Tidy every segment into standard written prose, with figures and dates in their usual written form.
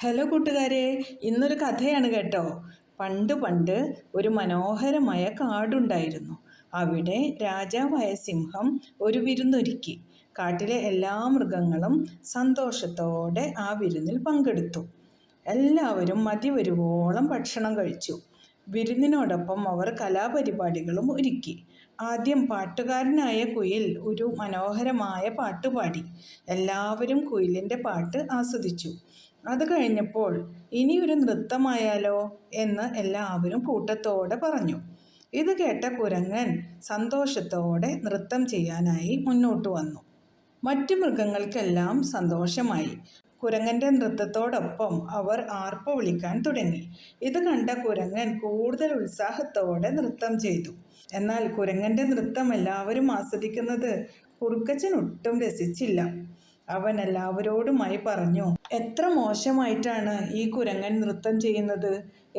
Hello കൂട്ടുകാരെ, ഇന്നൊരു കഥയാണ് കേട്ടോ. പണ്ട് പണ്ട് ഒരു മനോഹരമായ കാടുണ്ടായിരുന്നു. അവിടെ രാജാവായ സിംഹം ഒരു വിരുന്നൊരുക്കി. കാട്ടിലെ എല്ലാ മൃഗങ്ങളും സന്തോഷത്തോടെ ആ വിരുന്നിൽ പങ്കെടുത്തു. എല്ലാവരും മതിവരുവോളം ഭക്ഷണം കഴിച്ചു. വിരുന്നിനോടൊപ്പം അവർ കലാപരിപാടികളും ഒരുക്കി. ആദ്യം പാട്ടുകാരനായ കുയിൽ ഒരു മനോഹരമായ പാട്ടുപാടി. എല്ലാവരും കുയിലിൻ്റെ പാട്ട് ആസ്വദിച്ചു. അത് കഴിഞ്ഞപ്പോൾ ഇനിയൊരു നൃത്തമായാലോ എന്ന് എല്ലാവരും കൂട്ടത്തോടെ പറഞ്ഞു. ഇത് കേട്ട കുരങ്ങൻ സന്തോഷത്തോടെ നൃത്തം ചെയ്യാനായി മുന്നോട്ട് വന്നു. മറ്റു മൃഗങ്ങൾക്കെല്ലാം സന്തോഷമായി. കുരങ്ങന്റെ നൃത്തത്തോടൊപ്പം അവർ ആർപ്പ് വിളിക്കാൻ തുടങ്ങി. ഇത് കണ്ട കുരങ്ങൻ കൂടുതൽ ഉത്സാഹത്തോടെ നൃത്തം ചെയ്തു. എന്നാൽ കുരങ്ങന്റെ നൃത്തം എല്ലാവരും ആസ്വദിക്കുന്നത് കുറുക്കച്ചൻ ഒട്ടും രസിച്ചില്ല. അവൻ എല്ലാവരോടുമായി പറഞ്ഞു, എത്ര മോശമായിട്ടാണ് ഈ കുരങ്ങൻ നൃത്തം ചെയ്യുന്നത്.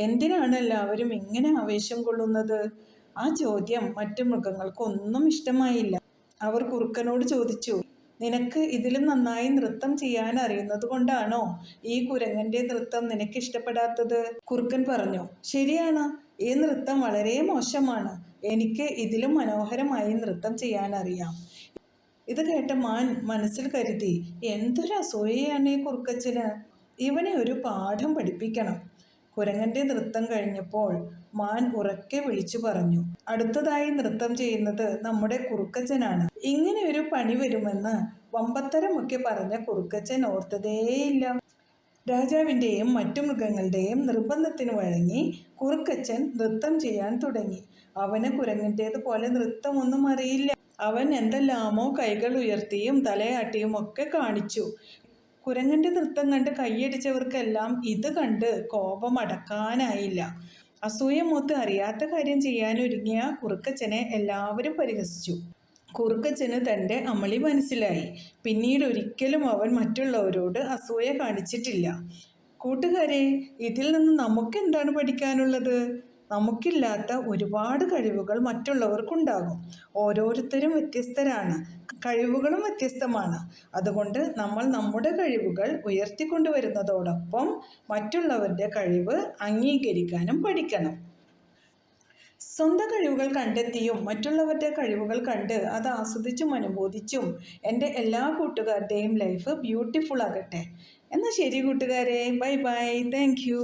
എന്തിനാണ് എല്ലാവരും ഇങ്ങനെ ആവേശം കൊള്ളുന്നത്? ആ ചോദ്യം മറ്റു മൃഗങ്ങൾക്കൊന്നും ഇഷ്ടമായില്ല. അവർ കുറുക്കനോട് ചോദിച്ചു, നിനക്ക് ഇതിലും നന്നായി നൃത്തം ചെയ്യാൻ അറിയുന്നത് കൊണ്ടാണോ ഈ കുരങ്ങന്റെ നൃത്തം നിനക്ക് ഇഷ്ടപ്പെടാത്തത്? കുറുക്കൻ പറഞ്ഞു, ശരിയാണ്, ഈ നൃത്തം വളരെ മോശമാണ്. എനിക്ക് ഇതിലും മനോഹരമായി നൃത്തം ചെയ്യാൻ അറിയാം. ഇത് കേട്ട മാൻ മനസ്സിൽ കരുതി, എന്തൊരു അസൂയയാണ് ഈ കുറുക്കച്ചന്. ഇവനെ ഒരു പാഠം പഠിപ്പിക്കണം. കുരങ്ങന്റെ നൃത്തം കഴിഞ്ഞപ്പോൾ മാൻ ഉറക്കെ വിളിച്ചു പറഞ്ഞു, അടുത്തതായി നൃത്തം ചെയ്യുന്നത് നമ്മുടെ കുറുക്കച്ചനാണ്. ഇങ്ങനെ ഒരു പണി വരുമെന്ന് വമ്പത്തരമൊക്കെ പറഞ്ഞ കുറുക്കച്ചൻ ഓർത്തതേയില്ല. രാജാവിൻ്റെയും മറ്റു മൃഗങ്ങളുടെയും നിർബന്ധത്തിന് വഴങ്ങി കുറുക്കച്ചൻ നൃത്തം ചെയ്യാൻ തുടങ്ങി. അവന് കുരങ്ങിൻ്റേതുപോലെ നൃത്തമൊന്നും അറിയില്ല. അവൻ എന്തെല്ലാമോ കൈകൾ ഉയർത്തിയും തലയാട്ടിയും ഒക്കെ കാണിച്ചു. കുരങ്ങന്റെ നൃത്തം കണ്ട് കൈയടിച്ചവർക്കെല്ലാം ഇത് കണ്ട് കോപം അടക്കാനായില്ല. അസൂയ മൂത്ത് അറിയാത്ത കാര്യം ചെയ്യാനൊരുങ്ങിയ കുറുക്കച്ചനെ എല്ലാവരും പരിഹസിച്ചു. കുറുക്കച്ചന് തൻ്റെ അമളി മനസ്സിലായി. പിന്നീട് ഒരിക്കലും അവൻ മറ്റുള്ളവരോട് അസൂയ കാണിച്ചിട്ടില്ല. കൂട്ടുകാരെ, ഇതിൽ നിന്ന് നമുക്കെന്താണ് പഠിക്കാനുള്ളത്? നമുക്കില്ലാത്ത ഒരുപാട് കഴിവുകൾ മറ്റുള്ളവർക്കുണ്ടാകും. ഓരോരുത്തരും വ്യത്യസ്തരാണ്, കഴിവുകളും വ്യത്യസ്തമാണ്. അതുകൊണ്ട് നമ്മൾ നമ്മുടെ കഴിവുകൾ ഉയർത്തിക്കൊണ്ടുവരുന്നതോടൊപ്പം മറ്റുള്ളവരുടെ കഴിവ് അംഗീകരിക്കാനും പഠിക്കണം. സ്വന്തം കഴിവുകൾ കണ്ടെത്തിയും മറ്റുള്ളവരുടെ കഴിവുകൾ കണ്ട് അത് ആസ്വദിച്ചും അനുമോദിച്ചും എൻ്റെ എല്ലാ കൂട്ടുകാരുടെയും ലൈഫ് ബ്യൂട്ടിഫുൾ ആകട്ടെ. എന്നാൽ ശരി കൂട്ടുകാരെ, ബൈ ബൈ, താങ്ക് യു.